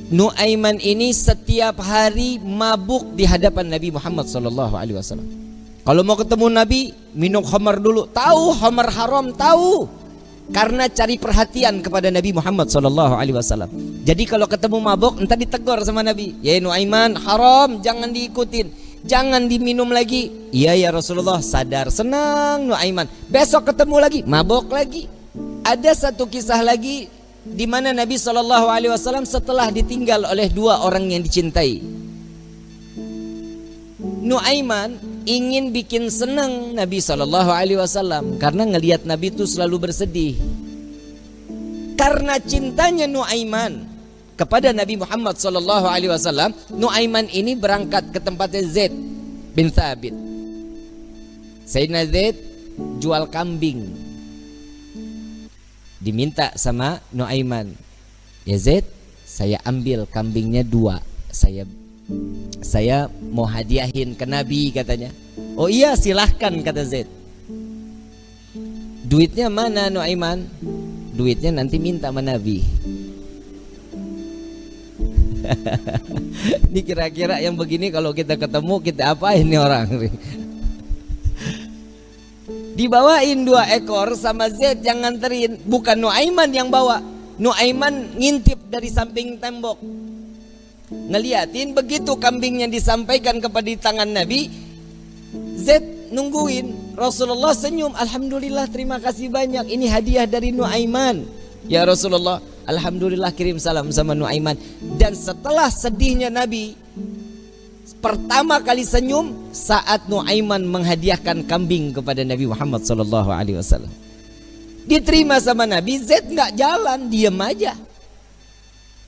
Nuaiman ini setiap hari mabuk di hadapan Nabi Muhammad SAW. Kalau mau ketemu Nabi, minum khamar dulu. Tahu khamar haram, tahu. Karena cari perhatian kepada Nabi Muhammad SAW. Jadi kalau ketemu mabuk, entah ditegur sama Nabi. Ya Nuaiman, haram, jangan diikutin, jangan diminum lagi. Iya ya Rasulullah, sadar, senang Nuaiman. Besok ketemu lagi, mabuk lagi. Ada satu kisah lagi di mana Nabi SAW setelah ditinggal oleh dua orang yang dicintai, Nuaiman ingin bikin senang Nabi SAW karena ngelihat Nabi itu selalu bersedih. Karena cintanya Nuaiman kepada Nabi Muhammad SAW, Nuaiman ini berangkat ke tempatnya Zaid bin Thabit. Sayyidina Zaid jual kambing. Diminta sama Nuaiman, ya Zaid, saya ambil kambingnya 2, saya mau hadiahin ke Nabi katanya. Oh iya silahkan kata Zaid. Duitnya mana Nuaiman? Duitnya nanti minta sama Nabi. Ini kira-kira yang begini kalau kita ketemu kita apain nih orang? Dibawain 2 ekor sama Zaid yang nganterin. Bukan Nuaiman yang bawa. Nuaiman ngintip dari samping tembok, ngeliatin. Begitu kambingnya disampaikan kepada tangan Nabi, Zaid nungguin. Rasulullah senyum, alhamdulillah, terima kasih banyak, ini hadiah dari Nuaiman. Ya Rasulullah, alhamdulillah, kirim salam sama Nuaiman. Dan setelah sedihnya Nabi, pertama kali senyum saat Nuaiman menghadiahkan kambing kepada Nabi Muhammad SAW. Diterima sama Nabi. Zaid nggak jalan, diam aja.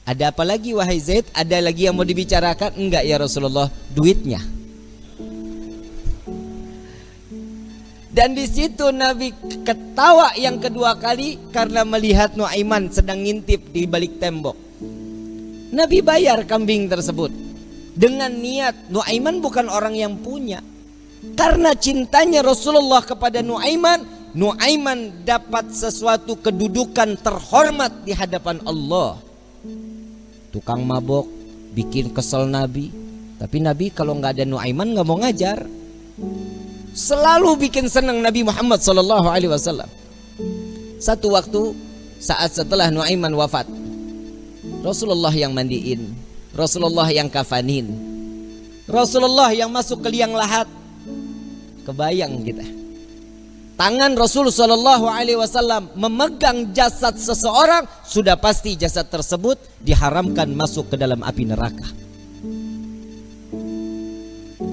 Ada apa lagi wahai Zaid? Ada lagi yang mau dibicarakan? Enggak ya Rasulullah, duitnya. Dan di situ Nabi ketawa yang kedua kali karena melihat Nuaiman sedang ngintip di balik tembok. Nabi bayar kambing tersebut dengan niat Nuaiman bukan orang yang punya. Karena cintanya Rasulullah kepada Nuaiman, Nuaiman dapat sesuatu kedudukan terhormat di hadapan Allah. Tukang mabok bikin kesel Nabi, tapi Nabi kalau nggak ada Nuaiman nggak mau ngajar. Selalu bikin senang Nabi Muhammad SAW. Satu waktu saat setelah Nuaiman wafat, Rasulullah yang mandiin, Rasulullah yang kafanin, Rasulullah yang masuk ke liang lahat. Kebayang kita, tangan Rasul SAW memegang jasad seseorang, sudah pasti jasad tersebut diharamkan masuk ke dalam api neraka.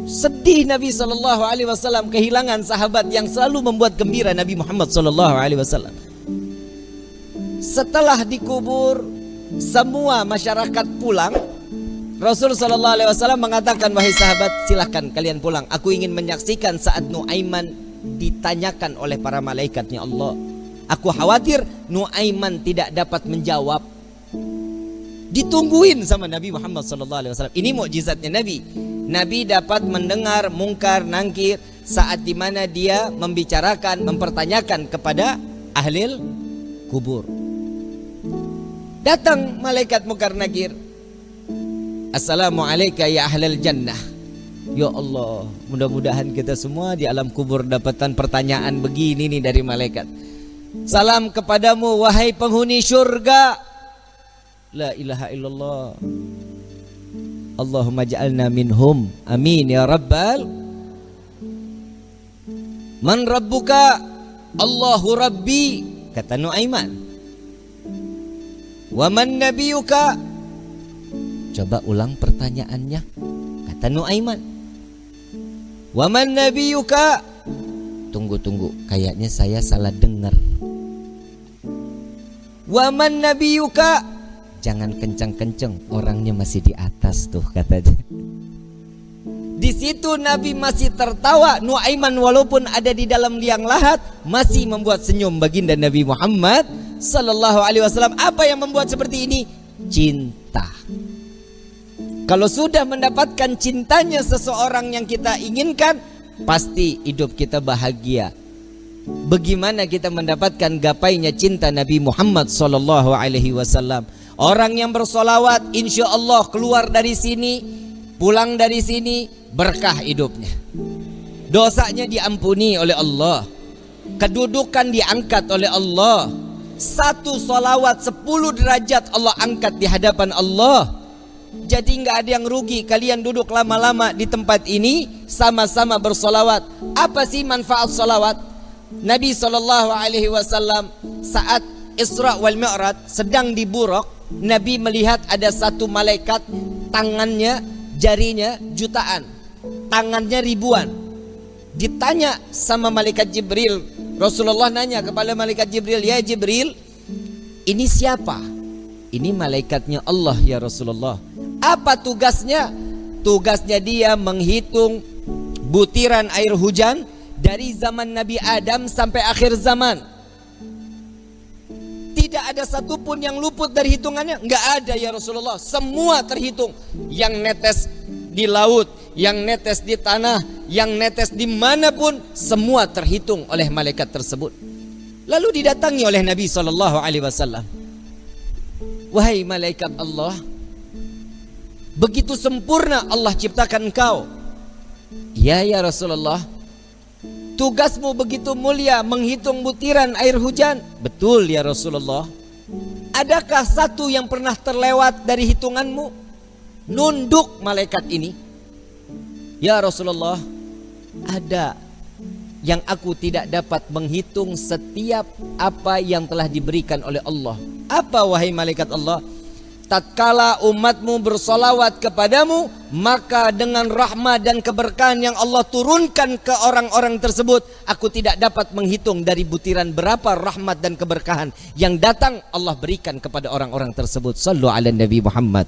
Sedih Nabi SAW kehilangan sahabat yang selalu membuat gembira Nabi Muhammad SAW. Setelah dikubur, semua masyarakat pulang. Rasul SAW mengatakan, wahai sahabat, silahkan kalian pulang. Aku ingin menyaksikan saat Nuaiman ditanyakan oleh para malaikatnya Allah. Aku khawatir Nuaiman tidak dapat menjawab. Ditungguin sama Nabi Muhammad SAW. Ini mukjizatnya Nabi. Nabi dapat mendengar mungkar nangkir saat dimana dia membicarakan, mempertanyakan kepada ahli kubur. Datang malaikat mungkar nakir. Assalamualaikum ya ahlal jannah. Ya Allah, mudah-mudahan kita semua di alam kubur dapatan pertanyaan begini nih dari malaikat. Salam kepadamu wahai penghuni syurga. La ilaha illallah. Allahumma ja'alna minhum. Amin ya rabbal. Man rabbuka? Allahu rabbi, kata Nuaiman. Wa man nabiyuka? Coba ulang pertanyaannya, kata Nuaiman. Wa man nabiyuka? Tunggu, kayaknya saya salah dengar. Wa man nabiyuka? Jangan kencang-kencang, orangnya masih di atas tuh, katanya. Di situ Nabi masih tertawa. Nuaiman walaupun ada di dalam liang lahat masih membuat senyum baginda Nabi Muhammad sallallahu alaihi wasallam. Apa yang membuat seperti ini? Cinta. Kalau sudah mendapatkan cintanya seseorang yang kita inginkan, pasti hidup kita bahagia. Bagaimana kita mendapatkan gapainya cinta Nabi Muhammad sallallahu alaihi wasallam? Orang yang bersolawat insya Allah keluar dari sini, pulang dari sini berkah hidupnya. Dosanya diampuni oleh Allah, kedudukan diangkat oleh Allah. Satu solawat 10 derajat Allah angkat di hadapan Allah. Jadi nggak ada yang rugi. Kalian duduk lama-lama di tempat ini sama-sama bersolawat. Apa sih manfaat solawat? Nabi SAW saat Isra wal Mi'raj sedang di Buraq, Nabi melihat ada satu malaikat, tangannya, jarinya jutaan, tangannya ribuan. Ditanya sama malaikat Jibril, Rasulullah nanya kepada malaikat Jibril, ya Jibril, ini siapa? Ini malaikatnya Allah ya Rasulullah. Apa tugasnya? Tugasnya dia menghitung butiran air hujan dari zaman Nabi Adam sampai akhir zaman. Tidak ada satupun yang luput dari hitungannya. Enggak ada ya Rasulullah. Semua terhitung. Yang netes di laut, yang netes di tanah, yang netes dimanapun, semua terhitung oleh malaikat tersebut. Lalu didatangi oleh Nabi SAW. Wahai malaikat Allah, begitu sempurna Allah ciptakan engkau. Ya Rasulullah, tugasmu begitu mulia menghitung butiran air hujan. Betul ya Rasulullah. Adakah satu yang pernah terlewat dari hitunganmu? Nunduk malaikat ini. Ya Rasulullah, ada yang aku tidak dapat menghitung setiap apa yang telah diberikan oleh Allah. Apa wahai malaikat Allah? Tatkala umatmu bersolawat kepadamu, maka dengan rahmat dan keberkahan yang Allah turunkan ke orang-orang tersebut, aku tidak dapat menghitung dari butiran berapa rahmat dan keberkahan yang datang Allah berikan kepada orang-orang tersebut. Sallu ala Nabi Muhammad